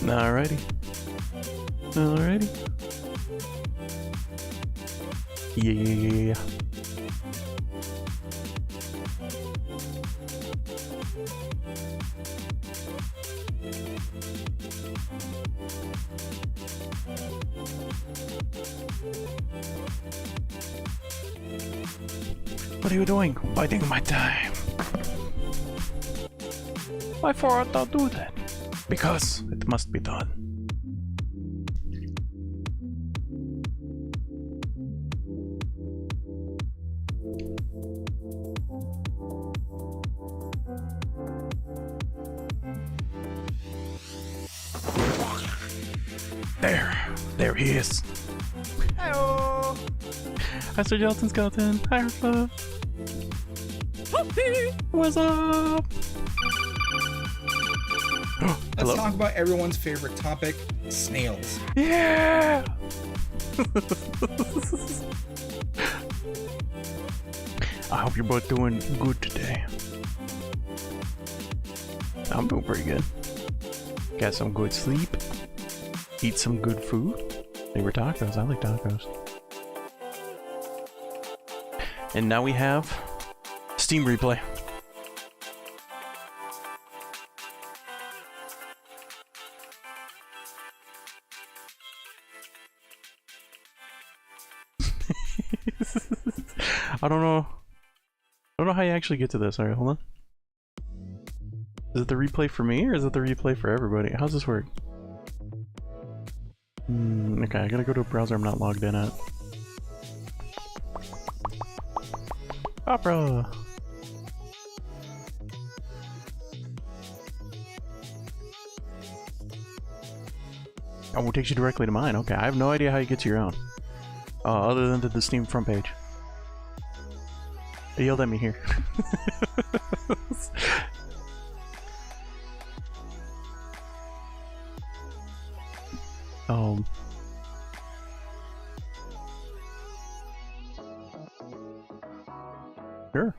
Alrighty. Alrighty. Yeah. What are you doing? Biding my time. Why for art thou do that? Because it must be done. There he is. Hello. Hi, Sir Jelton Skeleton. Hi, Arfa. What's up? Let's talk about everyone's favorite topic, snails. Yeah! I hope you're both doing good today. I'm doing pretty good. Got some good sleep. Eat some good food. Favorite tacos. I like tacos. And now we have Steam replay. I don't know how you actually get to this. Alright, hold on. Is it the replay for me or is it the replay for everybody? How's this work? Okay, I gotta go to a browser I'm not logged in at. Opera! Oh, it takes you directly to mine. Okay, I have no idea how you get to your own. Other than to the Steam front page. They yelled at me here. Sure.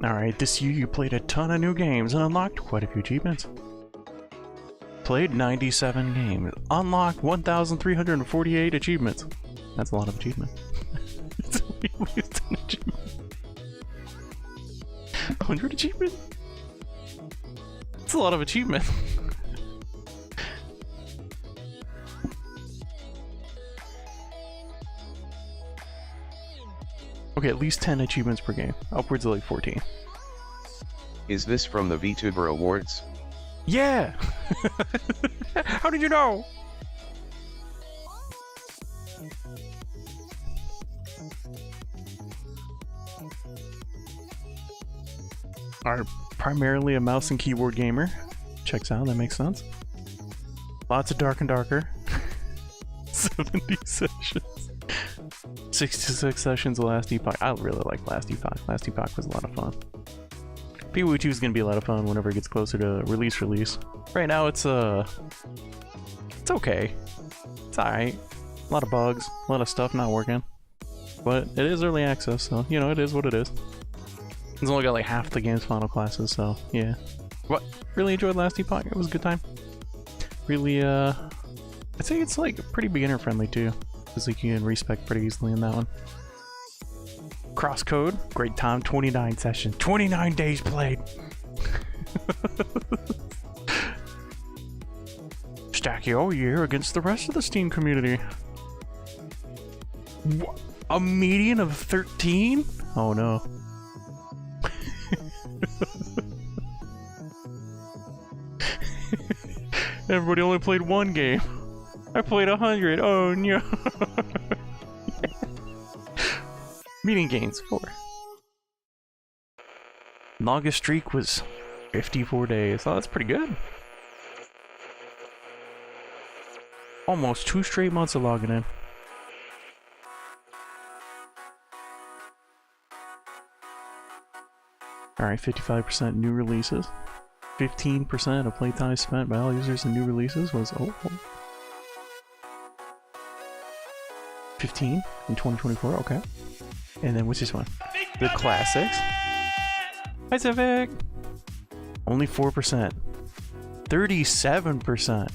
Alright, this year you played a ton of new games and unlocked quite a few achievements. Played 97 games. Unlocked 1,348 achievements. That's a lot of achievements. It's only 10 achievements. 100 achievements? That's a lot of achievements. Okay, at least 10 achievements per game. Upwards of like 14. Is this from the VTuber Awards? Yeah! How did you know? Are primarily a mouse and keyboard gamer. Checks out, that makes sense. Lots of Dark and Darker. 70 sessions. 66 sessions of Last Epoch. I really like Last Epoch. Last Epoch was a lot of fun. P2 is gonna be a lot of fun whenever it gets closer to release. Right now it's okay. It's alright. A lot of bugs, a lot of stuff not working. But it is early access, so you know, it is what it is. It's only got like half the game's final classes, so yeah. What? Really enjoyed Last Epoch. It was a good time. Really, I'd say it's like pretty beginner friendly too. Because like you can respec pretty easily in that one. Crosscode, great time, 29 sessions, 29 days played. Stacky all year against the rest of the Steam community. What? A median of 13? Oh no. Everybody only played one game. I played 100. Oh no. Meeting gains 4. Longest streak was 54 days. Oh, that's pretty good. Almost 2 straight months of logging in. Alright, 55% new releases. 15% of playtime spent by all users in new releases was 15 in 2024. Okay. And then what's this one? The classics. Hi, Civic. Only 4%. 37%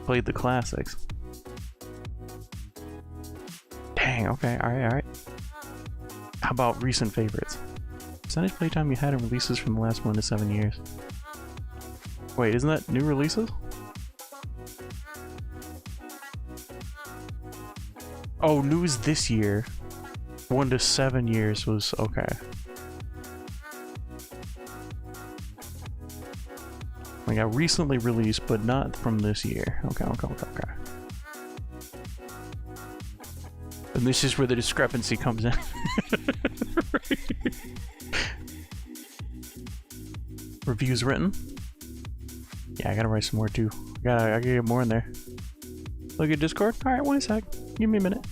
played the classics. Dang. Okay. All right. All right. How about recent favorites? Percentage playtime you had in releases from the last 1 to 7 years. Wait, isn't that new releases? Oh, news this year. 1 to 7 years was okay. I got recently released, but not from this year. Okay. And this is where the discrepancy comes in. Reviews written. Yeah, I gotta write some more too. I gotta get more in there. Look at Discord. All right, 1 sec. Give me a minute.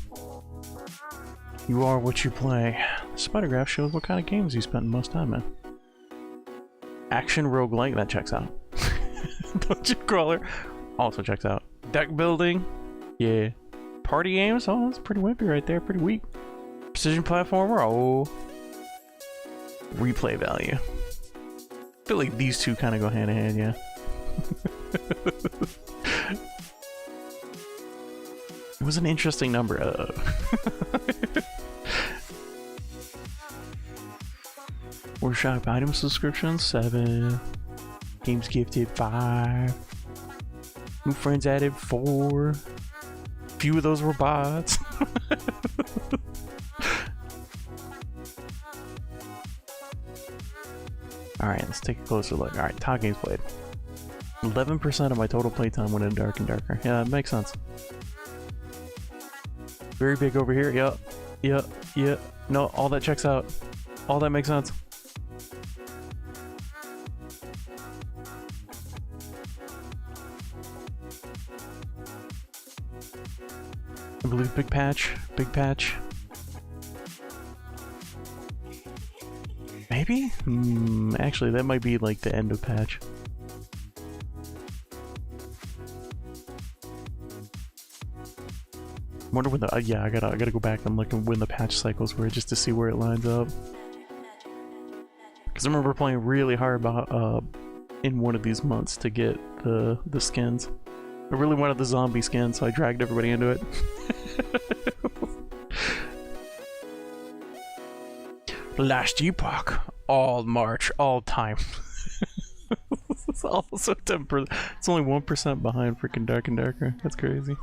You are what you play. The spider graph shows what kind of games you spent most time in. Action roguelike, that checks out. Dungeon crawler also checks out. Deck building, yeah. Party games, oh, that's pretty wimpy right there, pretty weak. Precision platformer, oh. Replay value. I feel like these two kind of go hand in hand, yeah. It was an interesting number. Workshop item subscriptions 7. Games gifted 5. New friends added 4. Few of those were bots. Alright, let's take a closer look. Alright, top games played. 11% of my total playtime went in Dark and Darker. Yeah, that makes sense. Very big over here. Yep. No, all that checks out. All that makes sense. I believe big patch. Maybe? Actually, that might be like the end of patch. Wonder when the yeah, I gotta go back and look at when the patch cycles were just to see where it lines up. Because I remember playing really hard about in one of these months to get the skins. I really wanted the zombie skin, so I dragged everybody into it. Last epoch, all March, all time. It's also 10%. It's only 1% behind freaking Dark and Darker. That's crazy.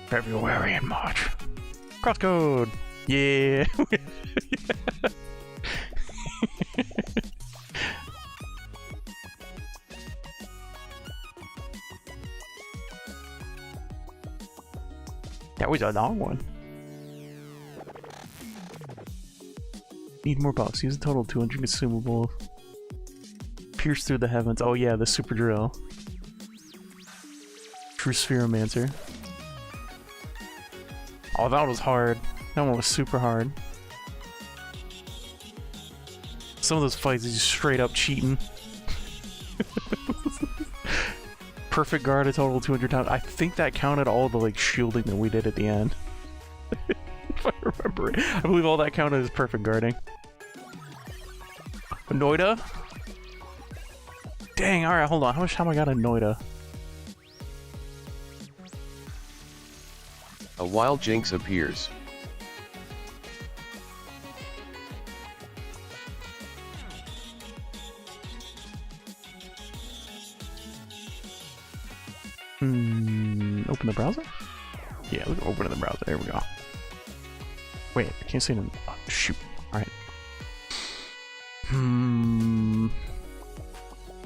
February and March. Crosscode! Yeah! That was a long one. Need more bucks. Use a total of 200 consumables. Pierce through the heavens. Oh yeah, the super drill. True Spheromancer. Oh, that was hard. That one was super hard. Some of those fights are just straight up cheating. Perfect guard a total 200 times. I think that counted all the like shielding that we did at the end. If I remember it. I believe all that counted as perfect guarding. Noida? Dang, alright, hold on. How much time I got a Noida? A wild jinx appears. Open the browser? Yeah, we can open in the browser. There we go. Wait, I can't see them. Oh, shoot. Alright.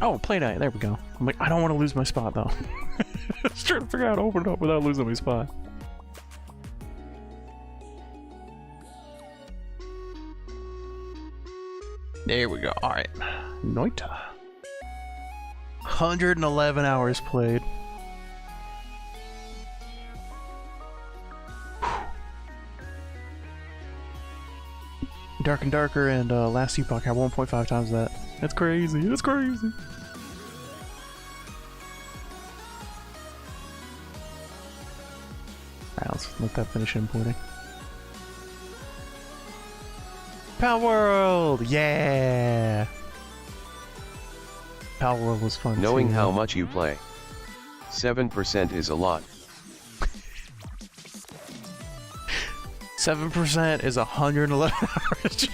Oh, play night. There we go. I'm like, I don't want to lose my spot though. I was trying to figure out how to open it up without losing my spot. There we go. Alright. Noita. 111 hours played. Dark and Darker and Last Epoch have 1.5 times that. That's crazy. That's crazy. Alright, let's let that finish importing. Pal World! Yeah! Pal World was fun Knowing too. how much you play. 7% is a lot. 7% is 111 hours.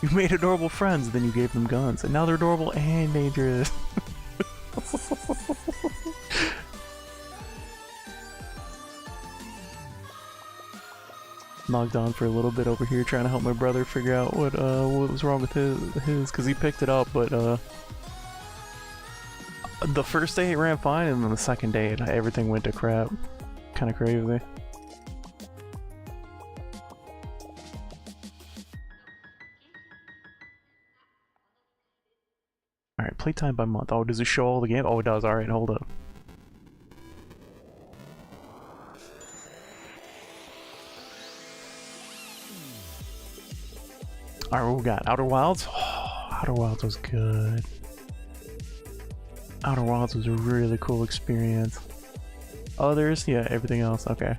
You made adorable friends, then you gave them guns, and now they're adorable and dangerous. Logged on for a little bit over here trying to help my brother figure out what was wrong with his because he picked it up, but the first day it ran fine, and then the second day everything went to crap. Kind of crazy. Alright, playtime by month. Oh, does it show all the game? Oh, it does. Alright, hold up. Alright, what we got? Outer Wilds? Oh, Outer Wilds was good. Outer Wilds was a really cool experience. Others? Yeah, everything else. Okay.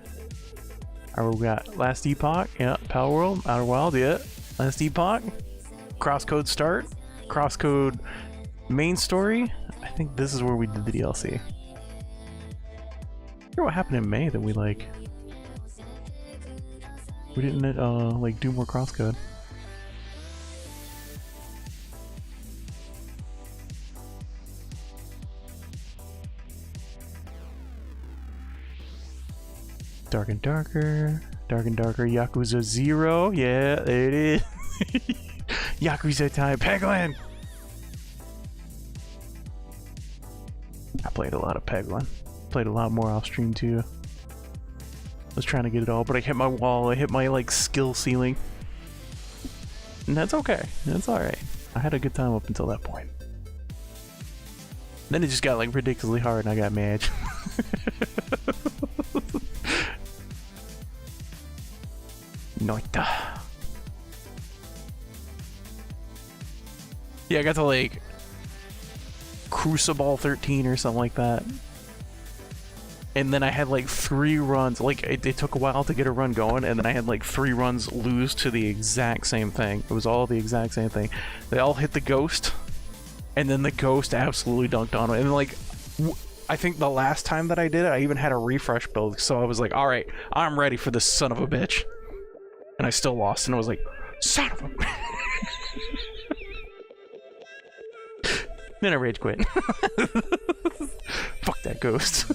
Alright, what we got? Last Epoch? Yeah. Pal World? Outer Wilds? Yeah. Last Epoch? Crosscode Start? Crosscode Main Story? I think this is where we did the DLC. I wonder what happened in May that we didn't like do more crosscode. Dark and Darker, Yakuza 0, yeah, there it is. Yakuza time, Peglin! I played a lot of Peglin. Played a lot more off stream too. I was trying to get it all, but I hit my wall, I hit my like skill ceiling. And that's okay, that's alright. I had a good time up until that point. Then it just got like ridiculously hard and I got mad. Noita. Yeah, I got to like Crucible 13 or something like that. And then I had like 3 runs, like it took a while to get a run going, and then I had like 3 runs lose to the exact same thing. It was all the exact same thing. They all hit the ghost, and then the ghost absolutely dunked on it. And like, I think the last time that I did it, I even had a refresh build, so I was like, alright, I'm ready for this son of a bitch. And I still lost, and I was like, son of a Then I rage quit. Fuck that ghost.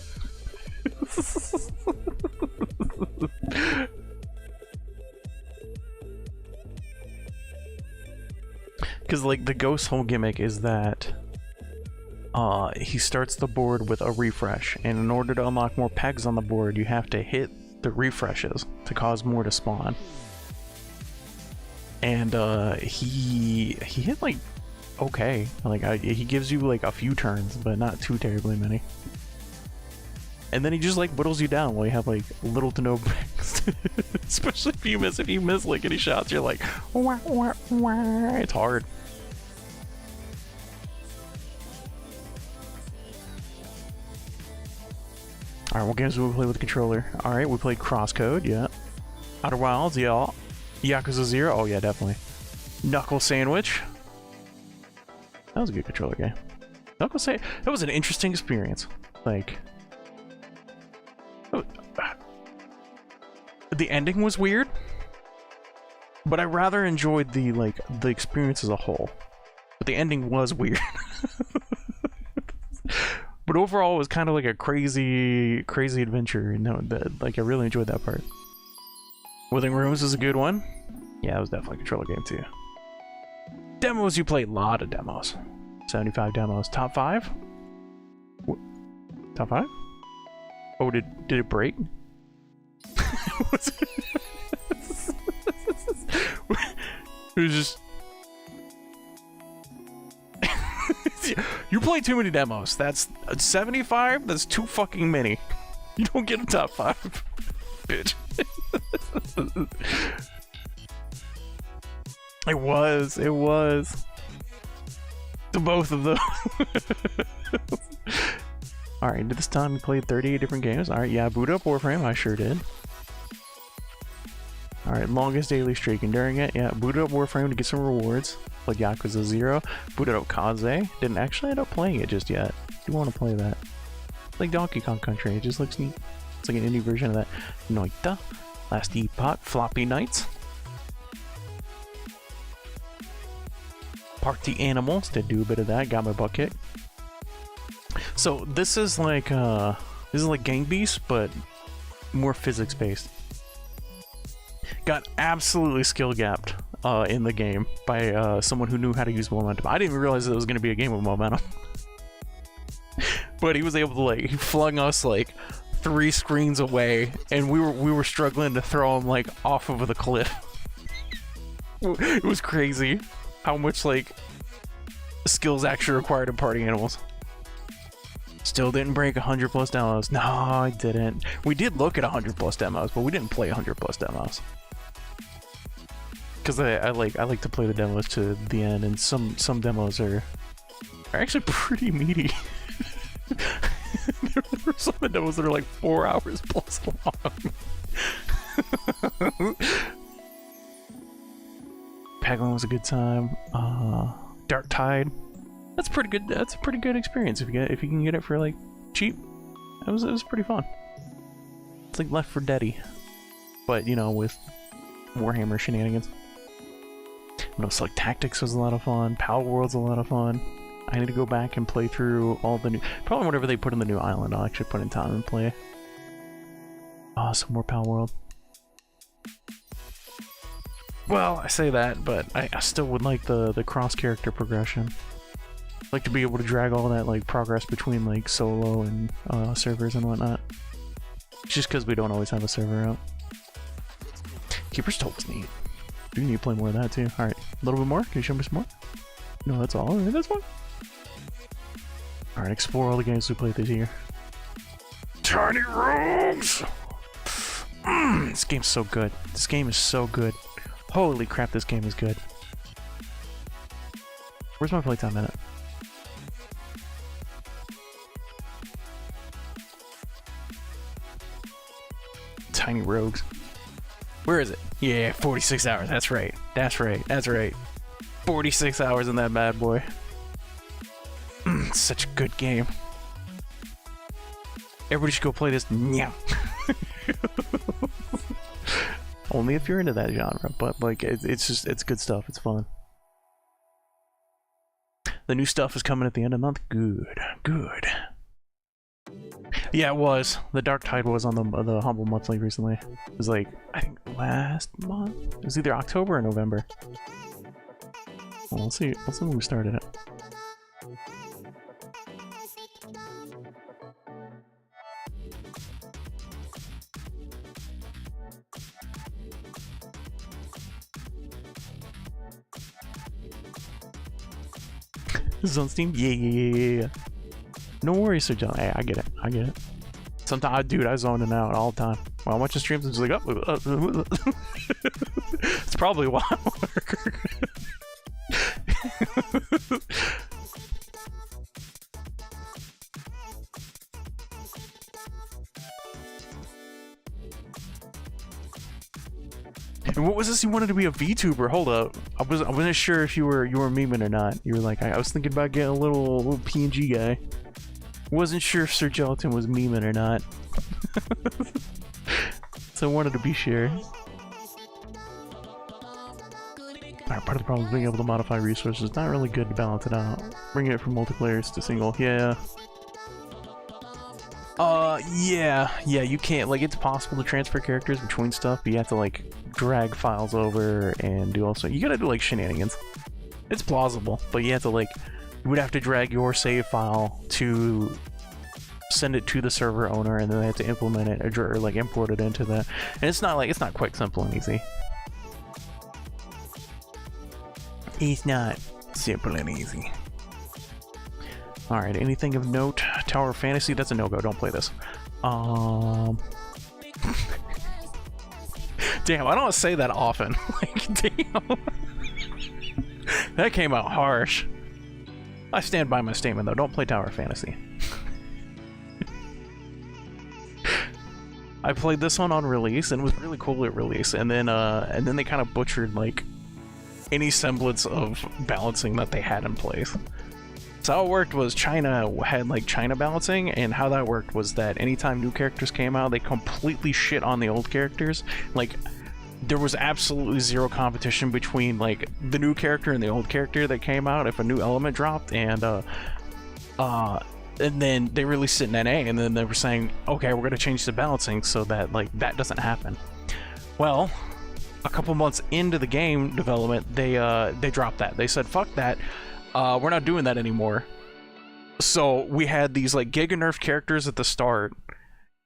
Because like the ghost whole gimmick is that he starts the board with a refresh, and in order to unlock more pegs on the board you have to hit the refreshes to cause more to spawn. And he hit like okay, like he gives you like a few turns but not too terribly many. And then he just like whittles you down while you have like little to no breaks. Especially if you miss. If you miss like any shots, you're like, wah, wah, wah. It's hard. Alright, what games do we play with the controller? Alright, we played Crosscode, yeah. Outer Wilds, yeah. Yakuza 0, oh yeah, definitely. Knuckle Sandwich. That was a good controller game. Knuckle Sandwich, that was an interesting experience. Like, the ending was weird, but I rather enjoyed the the experience as a whole. But the ending was weird. But overall, it was kind of like a crazy adventure. You know, like I really enjoyed that part. Withering Rooms is a good one. Yeah, it was definitely a controller game too. Demos, you played a lot of demos. 75 demos. Top 5? Top 5? Oh, did it break? It was just... You play too many demos. That's 75? That's too fucking many. You don't get a top 5. Bitch. It was. to both of them. Alright, this time we played 38 different games. Alright, yeah, boot up Warframe, I sure did. Alright, longest daily streak. And during it, yeah, booted up Warframe to get some rewards. Like Yakuza 0. Booted up Kaze. Didn't actually end up playing it just yet. Do want to play that. Like Donkey Kong Country, it just looks neat. It's like an indie version of that. Noita. Last Epoch. Floppy Nights. Party Animals. Did do a bit of that. Got my bucket. So this is like Gang Beasts, but more physics based. Got absolutely skill gapped in the game by someone who knew how to use momentum. I didn't even realize it was going to be a game of momentum. But he was able to, like, he flung us like 3 screens away, and we were struggling to throw him like off of the cliff. It was crazy how much like skills actually required in Party Animals. Still didn't break 100 plus demos. No, I didn't. We did look at 100 plus demos, but we didn't play 100 plus demos. Because I like to play the demos to the end, and some demos are actually pretty meaty. There were some of the demos that are like 4 hours plus long. Peglin was a good time. Dark Tide. That's pretty good. That's a pretty good experience if you can get it for like cheap. It was pretty fun. It's like Left 4 Dead-y, but you know, with Warhammer shenanigans. No, so like Tactics was a lot of fun. Power World's a lot of fun. I need to go back and play through all the new, probably whatever they put in the new island. I'll actually put in time and play. Some more Power World. Well, I say that, but I still would like the cross character progression. I'd like to be able to drag all that like progress between like solo and servers and whatnot. Just because we don't always have a server out. Keeper's Toll was neat. Do need to play more of that too. Alright, a little bit more? Can you show me some more? No, that's all. Alright, that's fine. Alright, explore all the games we played this year. Tiny rooms! This game's so good. This game is so good. Holy crap, this game is good. Where's my playtime minute? Tiny Rogues. Where is it? Yeah, 46 hours. That's right. That's right. That's right. 46 hours in that bad boy. Such a good game. Everybody should go play this. Yeah. Only if you're into that genre, but like it's good stuff. It's fun. The new stuff is coming at the end of the month. Good. Good. Yeah, it was. The Dark Tide was on the Humble Monthly recently. It was like, I think last month? It was either October or November. Well, let's see when we started it. This is on Steam? Yeah. No worries, Sir John. Hey, I get it. I get it. Sometimes, dude, I zone in and out all the time. When I'm watching streams, I'm just like, oh. It's probably why. And what was this? You wanted to be a VTuber? Hold up. I wasn't sure if you were memeing or not. You were like, I was thinking about getting a little PNG guy. Wasn't sure if Sir Gelatin was memeing or not. So I wanted to be sure. Alright, part of the problem is being able to modify resources. Not really good to balance it out. Bringing it from multiplayers to single. Yeah. Yeah, you can't, like, it's possible to transfer characters between stuff, but you have to, like, drag files over and do also, you gotta do, like, shenanigans. It's plausible, but you have to, like, you would have to drag your save file to send it to the server owner, and then they have to implement it, or like, import it into that. And it's not, like, it's not quick, simple, and easy. It's not simple and easy. Alright, anything of note? Tower of Fantasy? That's a no-go, don't play this. Damn, I don't say that often. Like, damn. That came out harsh. I stand by my statement though. Don't play Tower Fantasy. I played this one on release and it was really cool at release, and then they kind of butchered like any semblance of balancing that they had in place. So how it worked was China had like China balancing, and how that worked was that anytime new characters came out, they completely shit on the old characters. Like, there was absolutely zero competition between like the new character and the old character that came out if a new element dropped, and then they released it in NA, and then they were saying, okay, we're gonna change the balancing so that like that doesn't happen. Well, a couple months into the game development, they dropped that. They said, fuck that. We're not doing that anymore. So we had these like giga nerf characters at the start,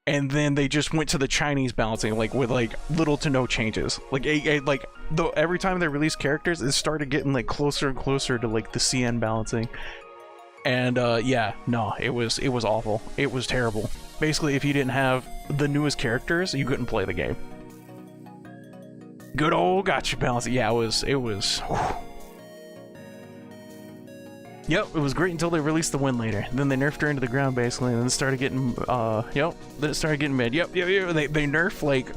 and then they just went to the Chinese balancing, like with like little to no changes. Like every time they released characters, it started getting like closer and closer to like the CN balancing. And yeah, no, it was awful. It was terrible. Basically, if you didn't have the newest characters, you couldn't play the game. Good old gotcha balancing. Yeah, it was. Whew. Yep, it was great until they released the win later. Then they nerfed her into the ground basically, and then it started getting then it started getting mid. Yep. They nerfed like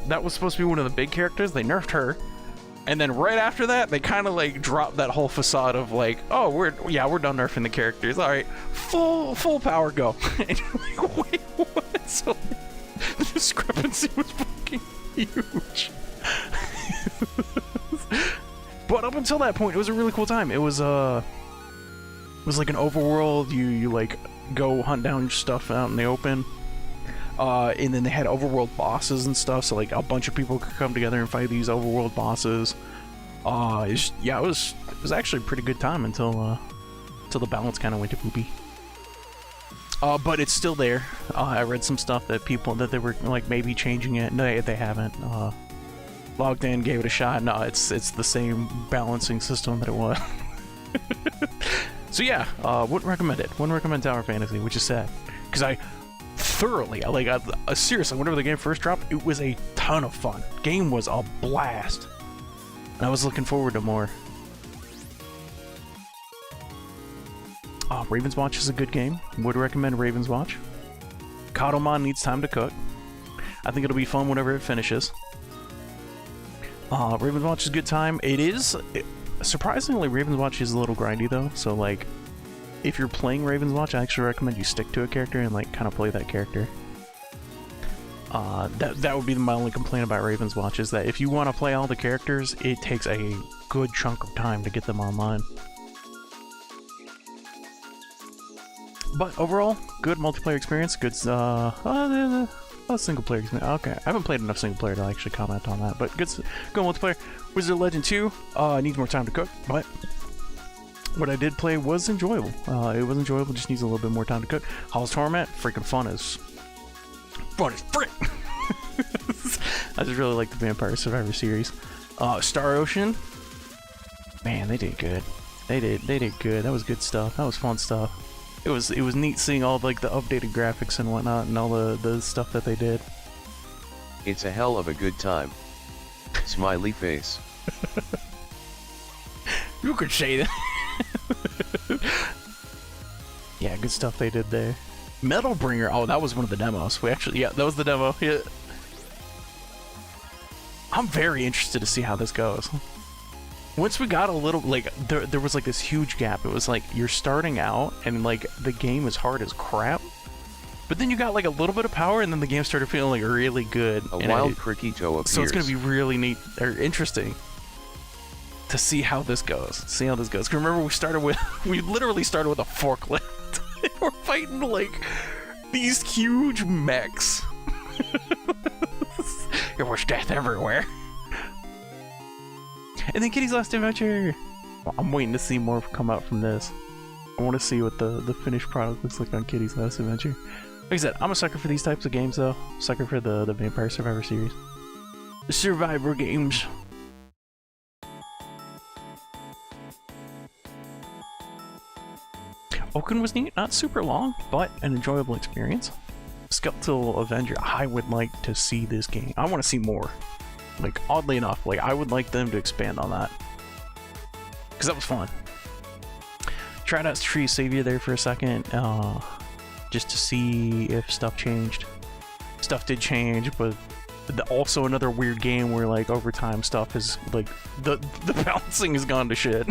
that was supposed to be one of the big characters. They nerfed her, and then right after that, they kind of like dropped that whole facade of like, oh, we're done nerfing the characters. All right, full power, go. And you're like, wait, what? So the discrepancy was fucking huge. But up until that point, it was a really cool time. It was like an overworld. You like go hunt down stuff out in the open, and then they had overworld bosses and stuff. So like a bunch of people could come together and fight these overworld bosses. It was actually a pretty good time until the balance kind of went to poopy. But it's still there. I read some stuff that they were like maybe changing it. No, they haven't. Logged in, gave it a shot. No, it's the same balancing system that it was. So yeah, wouldn't recommend it. Wouldn't recommend Tower Fantasy, which is sad, because I thoroughly seriously, whenever the game first dropped, it was a ton of fun. Game was a blast, and I was looking forward to more. Raven's Watch is a good game. Would recommend Raven's Watch. Kadomon needs time to cook. I think it'll be fun whenever it finishes. Raven's Watch is a good time. Surprisingly, Raven's Watch is a little grindy though, so like, if you're playing Raven's Watch, I actually recommend you stick to a character and like kind of play that character. That would be my only complaint about Raven's Watch, is that if you want to play all the characters, it takes a good chunk of time to get them online. But overall, good multiplayer experience, good single player experience. Okay, I haven't played enough single player to actually comment on that, but good multiplayer. Wizard of Legend 2 needs more time to cook, but what I did play was enjoyable. It was enjoyable, just needs a little bit more time to cook. Hall's Torment, freaking fun as frick! I just really like the Vampire Survivor series. Star Ocean, man, they did good. They did good. That was good stuff. That was fun stuff. It was neat seeing all like the updated graphics and whatnot, and all the stuff that they did. It's a hell of a good time. Smiley face. You could say that. Yeah, good stuff they did there. Metal Bringer, oh, that was one of the demos. That was the demo. Yeah. I'm very interested to see how this goes. Once we got a little, like, there was like this huge gap. It was like, you're starting out and like the game is hard as crap, but then you got like a little bit of power, and then the game started feeling like really good. A wild Crickito appears. So it's gonna be really neat or interesting to see how this goes. Cause remember, we literally started with a forklift. We're fighting like these huge mechs. There was death everywhere. And then Kitty's Last Adventure. Well, I'm waiting to see more come out from this. I want to see what the finished product looks like on Kitty's Last Adventure. Like I said, I'm a sucker for these types of games though. Sucker for the Vampire Survivor series. The Survivor games. Oaken was neat, not super long, but an enjoyable experience. Skeletal Avenger, I would like to see this game. I want to see more. Like, oddly enough, like, I would like them to expand on that, because that was fun. tried out Tree Savior there for a second, just to see if stuff changed. Stuff did change, but also another weird game where like over time stuff is like the balancing has gone to shit.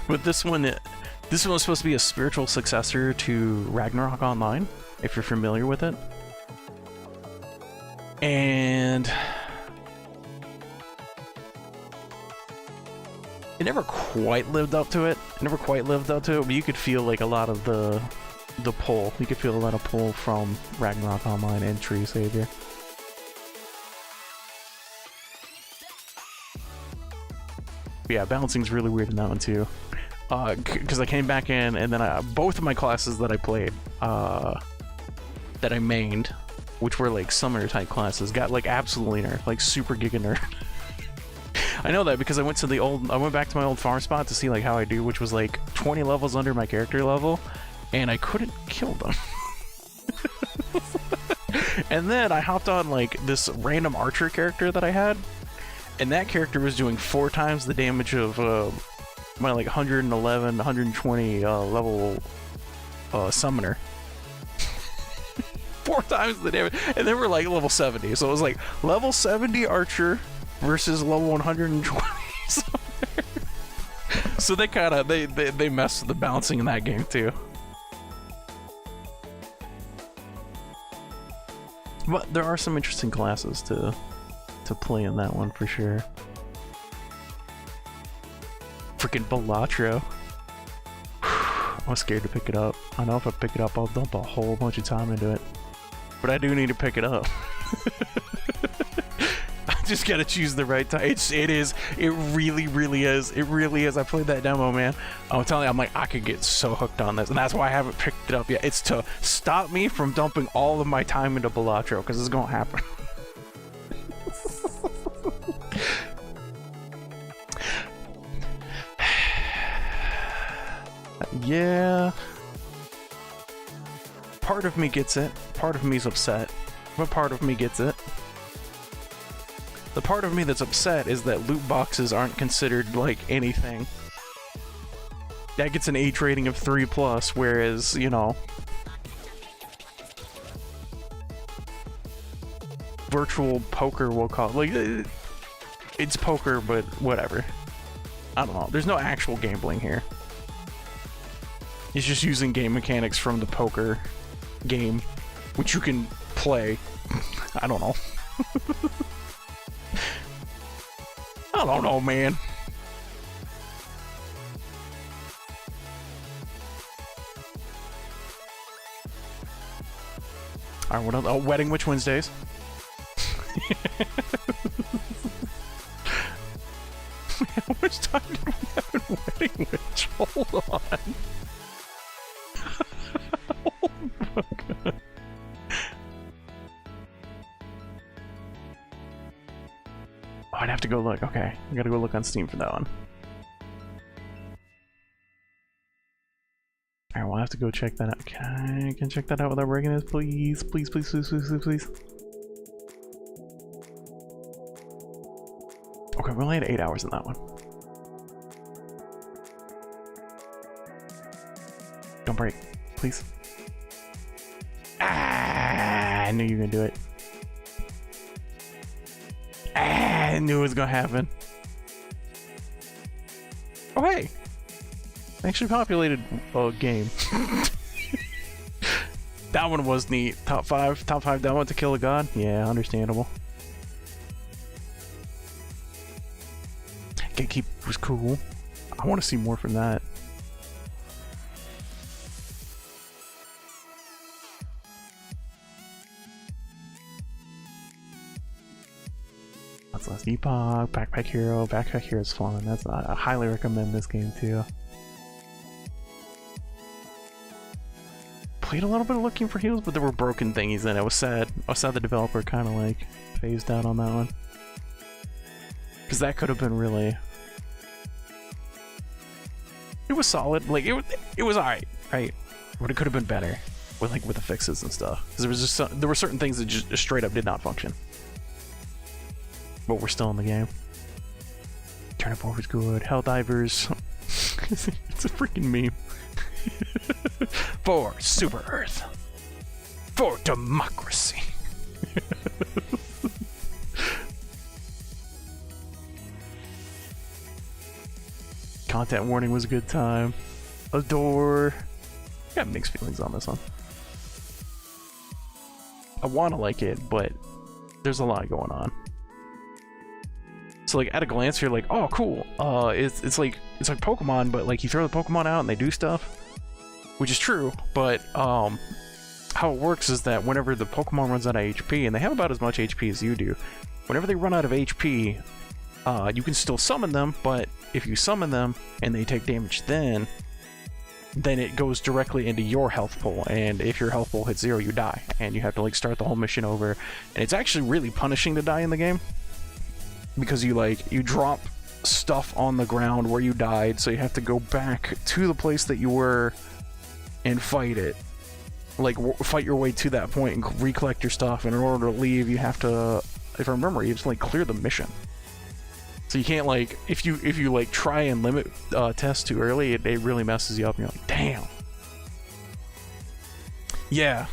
But this one was supposed to be a spiritual successor to Ragnarok Online, if you're familiar with it. And it never quite lived up to it. But you could feel like a lot of the pull. You could feel a lot of pull from Ragnarok Online and Tree Savior. But yeah, balancing's really weird in that one too. Because I came back in and then both of my classes that I played, that I mained, which were like summoner type classes, got like absolutely nerfed, like super giga nerfed. I know that because I went back to my old farm spot to see like how I do, which was like 20 levels under my character level, and I couldn't kill them. And then I hopped on like this random archer character that I had, and that character was doing 4 times the damage of my like 111, 120 level summoner. 4 times the damage, and they were like level 70, so it was like level 70 archer versus level 120 summoner. So they kind of they messed with the balancing in that game too. But there are some interesting classes to play in that one for sure. Freaking Balatro. I was scared to pick it up. I know if I pick it up, I'll dump a whole bunch of time into it. But I do need to pick it up. I just gotta choose the right time. It really is. I played that demo, man. I'm telling you, I'm like, I could get so hooked on this, and that's why I haven't picked it up yet. It's to stop me from dumping all of my time into Balatro, because it's gonna happen. Yeah. Part of me gets it. Part of me's upset. But part of me gets it. The part of me that's upset is that loot boxes aren't considered like anything. That gets an H rating of 3+, whereas, you know, virtual poker, we'll call it. Like, it's poker, but whatever. I don't know. There's no actual gambling here. It's just using game mechanics from the poker game, which you can play. I don't know. I don't know, man. Alright, what else? Oh, Wedding Witch Wednesdays. How much time did we have in Wedding Witch? Hold on. Oh my god. Oh, I'd have to go look. Okay, I gotta go look on Steam for that one. Alright, we'll have to go check that out. Can I check that out without breaking this, please? Please, please, please, please, please, please. Okay, we only had 8 hours in that one. Don't break, please. Ah, I knew you were gonna do it. Ah, I knew it was gonna happen. Oh hey! I actually populated a game. That one was neat. Top 5 demo to kill a god? Yeah, understandable. Gatekeep was cool. I want to see more from that. That's Last Epoch, Backpack Hero. Backpack Hero is fun. I highly recommend this game too. Played a little bit of Looking for Heals, but there were broken thingies in it. I was sad. I was sad the developer kind of like phased out on that one. Because that could have been really... It was solid. Like, it was alright, right? But it could have been better with the fixes and stuff. Because there was just there were certain things that just straight up did not function. But we're still in the game. Turnip was good. Helldivers. It's a freaking meme. For Super Earth. For democracy. Content warning was a good time. Adore. Got mixed feelings on this one. I want to like it, but there's a lot going on. So like at a glance you're like, oh cool, it's like Pokemon, but like you throw the Pokemon out and they do stuff, which is true, but how it works is that whenever the Pokemon runs out of HP, and they have about as much HP as you do, whenever they run out of HP, you can still summon them, but if you summon them and they take damage then it goes directly into your health pool, and if your health pool hits 0, you die, and you have to like start the whole mission over, and it's actually really punishing to die in the game. Because you drop stuff on the ground where you died, so you have to go back to the place that you were and fight it. Like, fight your way to that point and recollect your stuff, and in order to leave, you have to, if I remember, you have to, like, clear the mission. So you can't, like, if you like, try and limit tests too early, it really messes you up, and you're like, damn. Yeah.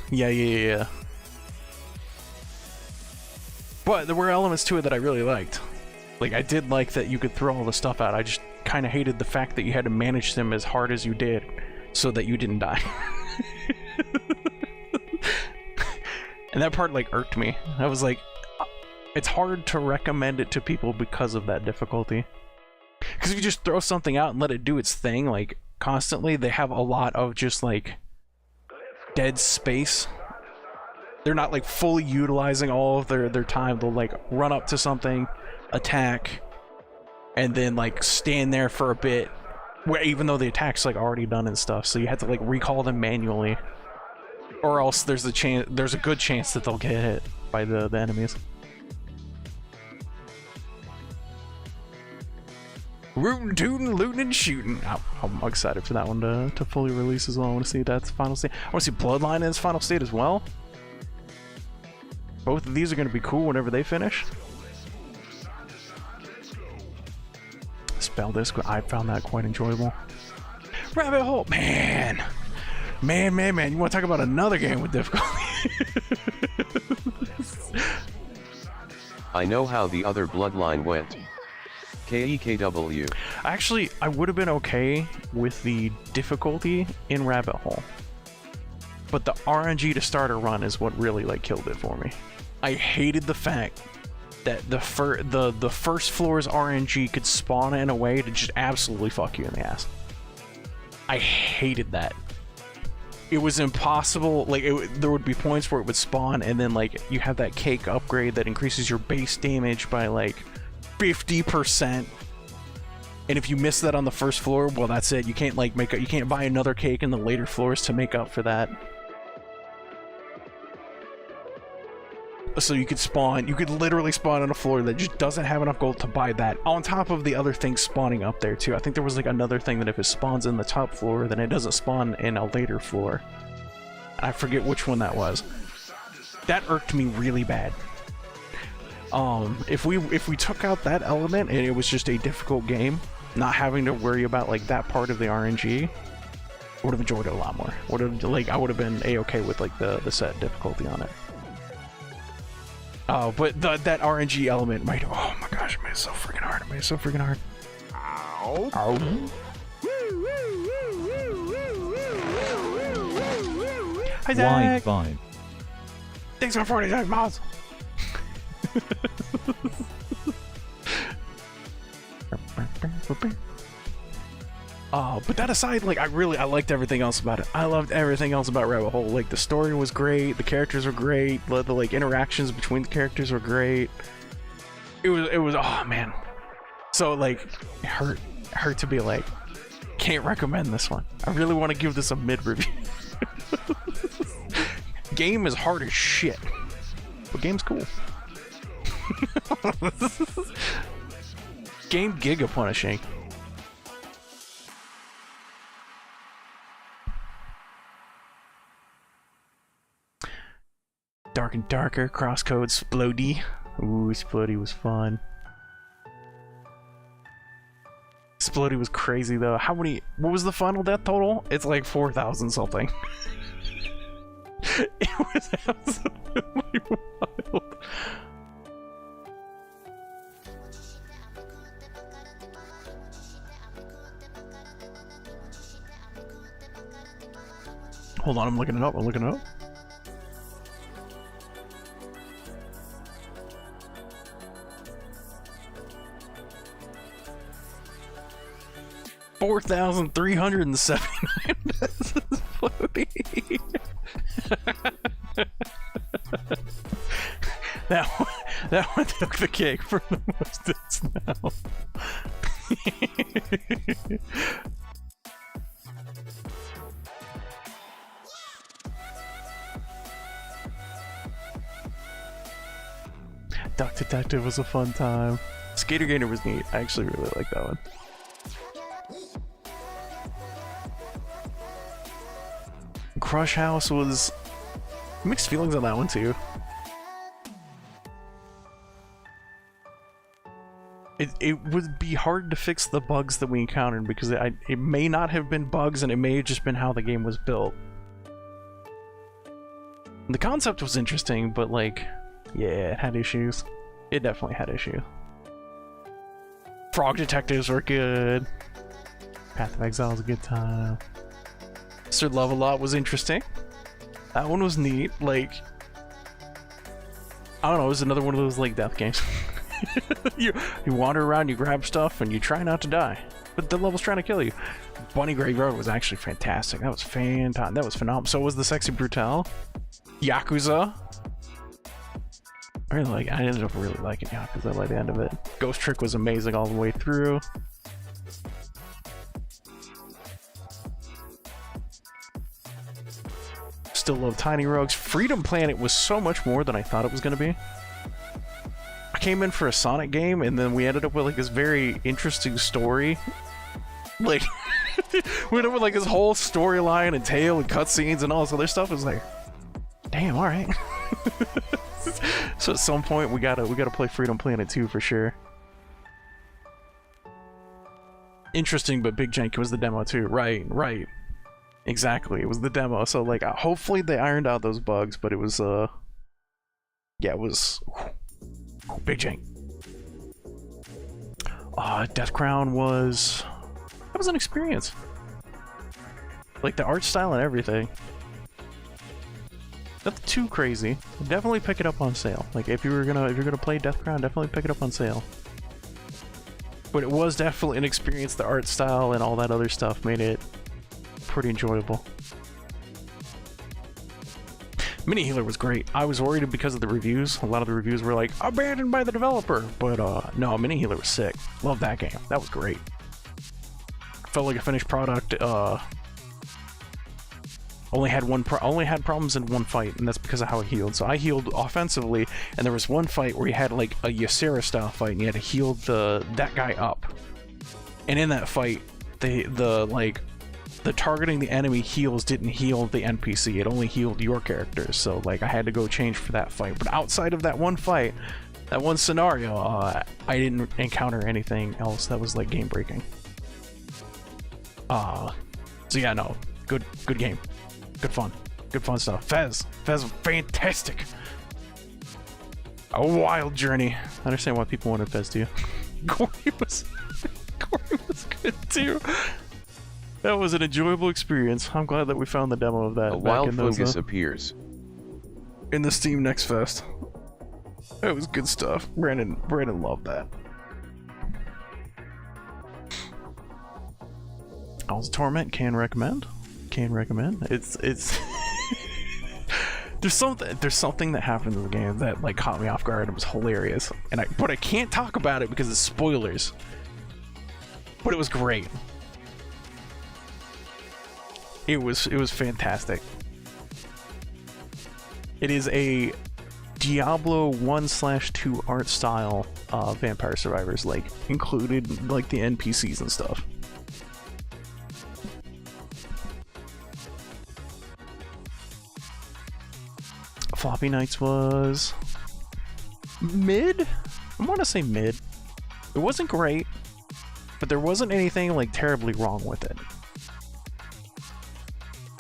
But there were elements to it that I really liked. Like, I did like that you could throw all the stuff out. I just kind of hated the fact that you had to manage them as hard as you did so that you didn't die. And that part, like, irked me. I was like, it's hard to recommend it to people because of that difficulty. Because if you just throw something out and let it do its thing, like, constantly, they have a lot of just, like, dead space. They're not, like, fully utilizing all of their time. They'll, like, run up to something, attack, and then, like, stand there for a bit, where even though the attack's, like, already done and stuff, so you have to, like, recall them manually. Or else there's a good chance that they'll get hit by the enemies. Rootin', tootin', lootin', and shootin'. I'm excited for that one to fully release as well. I want to see that's final state. I want to see Bloodline in its final state as well. Both of these are going to be cool whenever they finish. Spell Disc, I found that quite enjoyable. Rabbit Hole, man. You want to talk about another game with difficulty? I know how the other Bloodline went. KEKW. Actually, I would have been okay with the difficulty in Rabbit Hole. But the RNG to start a run is what really, like, killed it for me. I hated the fact that the first floor's RNG could spawn in a way to just absolutely fuck you in the ass. I hated that. It was impossible. Like, there would be points where it would spawn, and then, like, you have that cake upgrade that increases your base damage by, like, 50%. And if you miss that on the first floor, well, that's it. You can't, like, you can't buy another cake in the later floors to make up for that. So you could literally spawn on a floor that just doesn't have enough gold to buy that, on top of the other things spawning up there too. I think there was like another thing that if it spawns in the top floor, then it doesn't spawn in a later floor. I forget which one that was. That irked me really bad. If we took out that element and it was just a difficult game, not having to worry about like that part of the RNG, I would have enjoyed it a lot more. I would have been a-okay with like the set difficulty on it. But that RNG element might. Oh my gosh, it made it so freaking hard. It made it so freaking hard. Ow. Ow. Hi, Zach. Wide vibe. Thanks for 49 miles. But that aside, like, I liked everything else about it. I loved everything else about Rabbit Hole. Like, the story was great, the characters were great, the like interactions between the characters were great. It was oh man. So like, it hurt to be like, can't recommend this one. I really want to give this a mid review. Game is hard as shit, but game's cool. Game giga punishing. Dark and Darker, Crosscode, Splody. Ooh, Splody was fun. Explodey was crazy though. How many? What was the final death total? It's like 4,000 something. It was absolutely wild. Hold on, I'm looking it up. 4,379 deaths is floating. that one took the cake for the most deaths now. Duck Detective was a fun time. Skater Gainer was neat. I actually really like that one. Crush House was mixed feelings on that one too. It would be hard to fix the bugs that we encountered because it may not have been bugs and it may have just been how the game was built. The concept was interesting, but like, yeah, it had issues. It definitely had issues. Frog Detectives were good. Path of Exile was a good time. Sir Love-A-Lot was interesting. That one was neat. Like, I don't know, it was another one of those like death games. you wander around, you grab stuff, and you try not to die. But the level's trying to kill you. Bunny Graveyard was actually fantastic. That was fantastic. That was phenomenal. So was the Sexy Brutale. Yakuza. I ended up really liking Yakuza by the end of it. Ghost Trick was amazing all the way through. Still love Tiny Rogues. Freedom Planet was so much more than I thought it was going to be. I came in for a Sonic game, and then we ended up with like this very interesting story. Like, we ended up with like this whole storyline and tale and cutscenes and all this other stuff. It was like, damn, all right. So at some point we gotta play Freedom Planet 2 for sure. Interesting, but big jank was the demo too. Right. Exactly, it was the demo. So like, hopefully they ironed out those bugs, but it was yeah, it was big jank. Death Crown was an experience. Like the art style and everything. Nothing too crazy. Definitely pick it up on sale. Like if you're gonna play Death Crown, definitely pick it up on sale. But it was definitely an experience. The art style and all that other stuff made it pretty enjoyable. Mini Healer was great. I was worried because of the reviews. A lot of the reviews were like, abandoned by the developer. But no, Mini Healer was sick. Love that game. That was great. Felt like a finished product. Only had problems in one fight, and that's because of how it healed. So I healed offensively, and there was one fight where you had like a Ysera style fight, and you had to heal that guy up. And in that fight, the targeting the enemy heals didn't heal the NPC. It only healed your characters. So like I had to go change for that fight. But outside of that one fight, that one scenario, I didn't encounter anything else that was like game breaking. So yeah, no, good game. Good fun stuff. Fez was fantastic. A wild journey. I understand why people wanted Fez too. Gory was good too. That was an enjoyable experience. I'm glad that we found the demo of that. A wild fungus appears in the Steam Next Fest. That was good stuff. Brandon loved that. Owl's Torment, can recommend. It's there's something that happened in the game that like caught me off guard. It was hilarious, but I can't talk about it because it's spoilers. But it was great. It was fantastic. It is a Diablo 1/2 art style Vampire Survivors, like included like the NPCs and stuff. Floppy Nights was mid. I want to say mid. It wasn't great. but there wasn't anything like terribly wrong with it.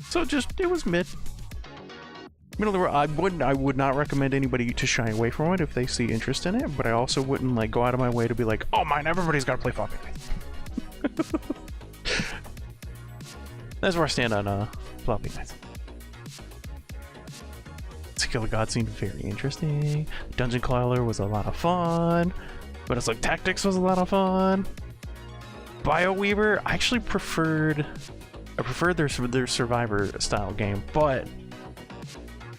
So it was mid. Middle of the road. I would not recommend anybody to shy away from it if they see interest in it, but I also wouldn't like go out of my way to be like, oh man, everybody's got to play Floppy Knights. That's where I stand on Floppy Knights. Skill of God seemed very interesting. Dungeon Crawler was a lot of fun, but it's like Tactics was a lot of fun. BioWeaver, I actually preferred their Survivor style game, but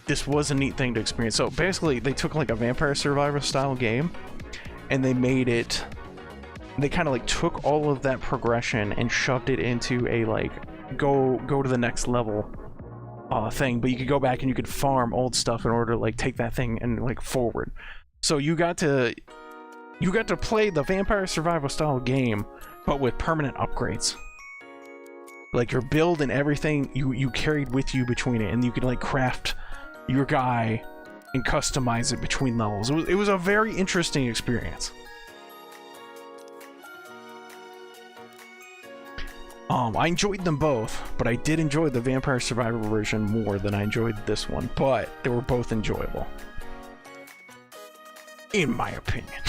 this was a neat thing to experience. So basically, they took like a Vampire Survivor style game, and they made it. They kind of like took all of that progression and shoved it into a like go to the next level thing. But you could go back and you could farm old stuff in order to like take that thing and like forward. So you got to play the Vampire Survival style game, but with permanent upgrades. Like your build and everything you carried with you between it, and you could like craft your guy and customize it between levels. It was a very interesting experience. I enjoyed them both, but I did enjoy the Vampire Survivor version more than I enjoyed this one, but they were both enjoyable. In my opinion.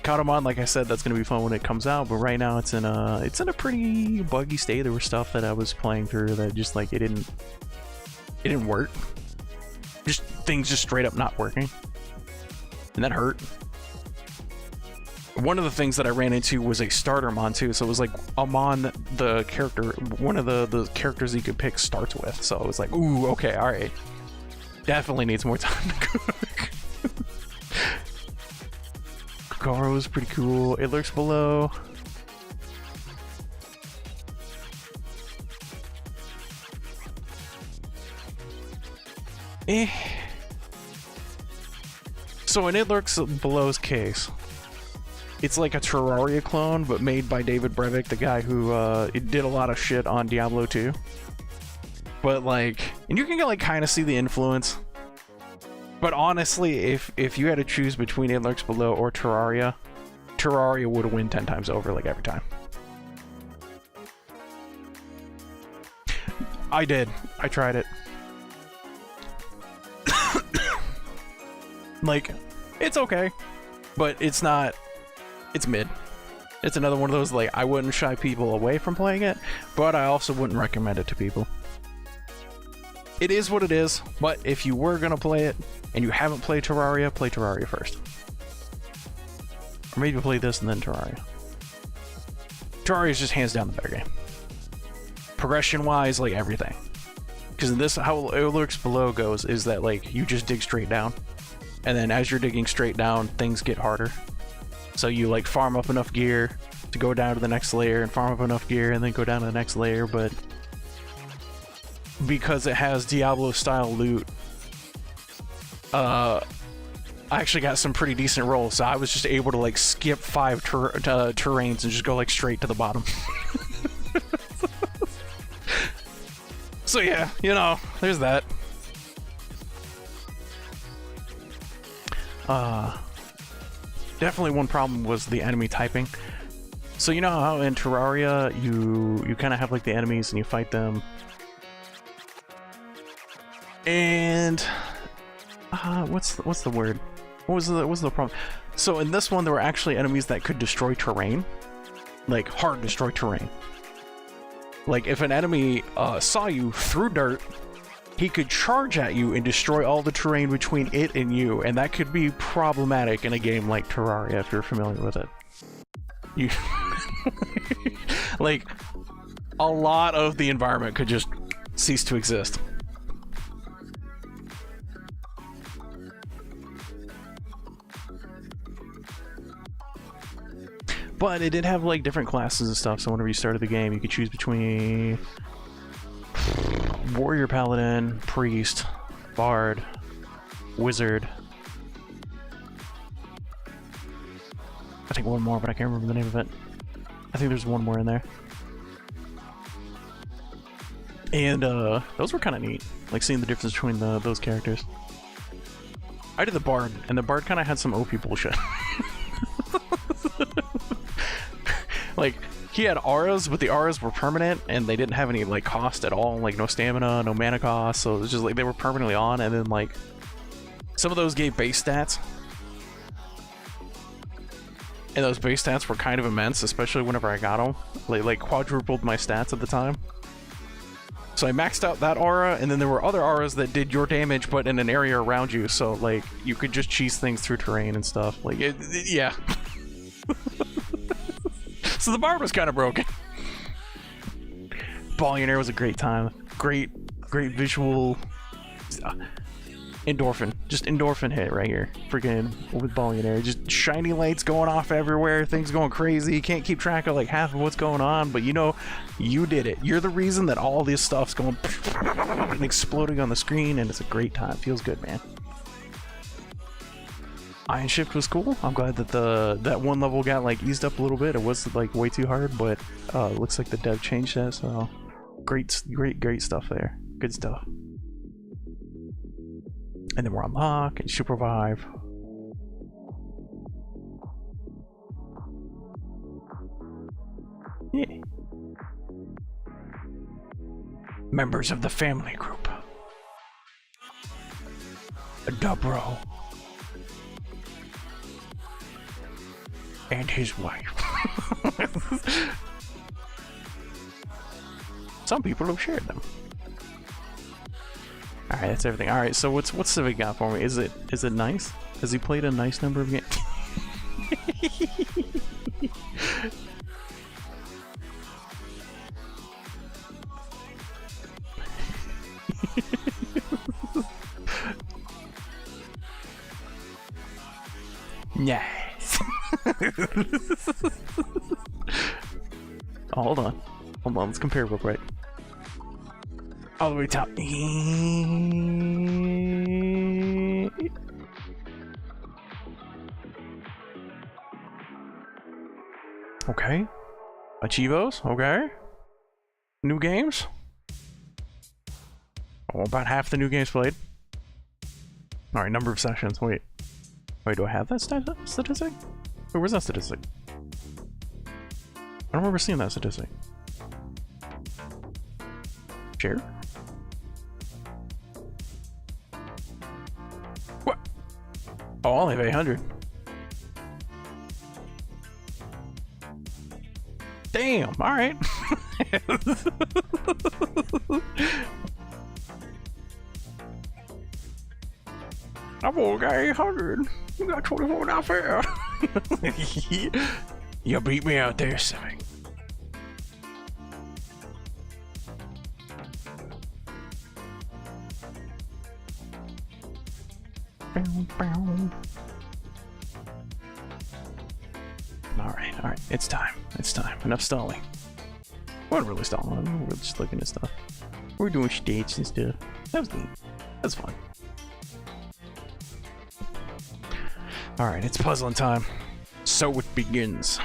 Katamon, like I said, that's gonna be fun when it comes out, but right now it's in a pretty buggy state. There was stuff that I was playing through that just like it didn't work. Just things just straight up not working. And that hurt. One of the things that I ran into was a starter mon too, so it was like a mon that the character, one of the characters you could pick starts with, so it was like, ooh, okay, alright. Definitely needs more time to cook. Garo is pretty cool. It lurks below. So in It Lurks Below's case, it's like a Terraria clone, but made by David Brevik, the guy who did a lot of shit on Diablo 2. But like, and you can like kind of see the influence. But honestly, if you had to choose between It Lurks Below or Terraria, Terraria would win 10 times over, like every time. I did. I tried it. Like, it's okay, but it's not. It's mid. It's another one of those, like, I wouldn't shy people away from playing it, but I also wouldn't recommend it to people. It is what it is, but if you were gonna play it and you haven't played Terraria, play Terraria first. Or maybe play this and then Terraria. Terraria is just hands down the better game. Progression-wise, like everything. Because in this, how It Lurks Below goes is that, like, you just dig straight down. And then as you're digging straight down, things get harder. So you, like, farm up enough gear to go down to the next layer, and farm up enough gear and then go down to the next layer, but because it has Diablo-style loot, I actually got some pretty decent rolls, so I was just able to like skip 5 terrains and just go like straight to the bottom. So yeah, you know, there's that. Definitely one problem was the enemy typing. So you know how in Terraria you kind of have like the enemies and you fight them, and what's the word? What was the problem? So in this one, there were actually enemies that could destroy terrain, like hard destroy terrain. Like if an enemy saw you through dirt, he could charge at you and destroy all the terrain between it and you, and that could be problematic in a game like Terraria if you're familiar with it. You like a lot of the environment could just cease to exist. But it did have like different classes and stuff, so whenever you started the game, you could choose between Warrior, Paladin, Priest, Bard, Wizard. I think one more, but I can't remember the name of it. I think there's one more in there. And those were kind of neat, like seeing the difference between those characters. I did the Bard, and the Bard kind of had some OP bullshit. Like, he had auras, but the auras were permanent, and they didn't have any, like, cost at all. Like, no stamina, no mana cost, so it was just, like, they were permanently on, and then, like, some of those gave base stats. And those base stats were kind of immense, especially whenever I got them. Like quadrupled my stats at the time. So I maxed out that aura, and then there were other auras that did your damage, but in an area around you, so, like, you could just cheese things through terrain and stuff. Like, yeah. So the bar was kind of broken. Billionaire was a great time. Great visual... endorphin. Just endorphin hit right here. Freaking with Billionaire. Just shiny lights going off everywhere. Things going crazy. You can't keep track of, like, half of what's going on, but you know, you did it. You're the reason that all this stuff's going and exploding on the screen, and it's a great time. Feels good, man. Iron Shift was cool. I'm glad that that one level got, like, eased up a little bit. It was, like, way too hard, but it looks like the dev changed that, so great stuff there. Good stuff. And then we're on lock and Super Revive. Yeah. Members of the family group. Dobro. And his wife. Some people have shared them. Alright, that's everything. Alright, so what's Civic got for me? Is it nice? Has he played a nice number of games? Nice. Oh, hold on, let's compare real quick. All the way top. Okay. Achievos, okay. New games. Oh, about half the new games played. Alright, number of sessions. Wait, do I have that statistic? Wait, where's that statistic? I don't remember seeing that statistic. Share? What? Oh, I only have 800. Damn, alright. I've only got 800. You got 24 not fair. You beat me out there, Civic. Alright, it's time. Enough stalling. We weren't really stalling, we're just looking at stuff. We're doing states and stuff. That was neat. That's fun. Alright, it's puzzling time. So it begins.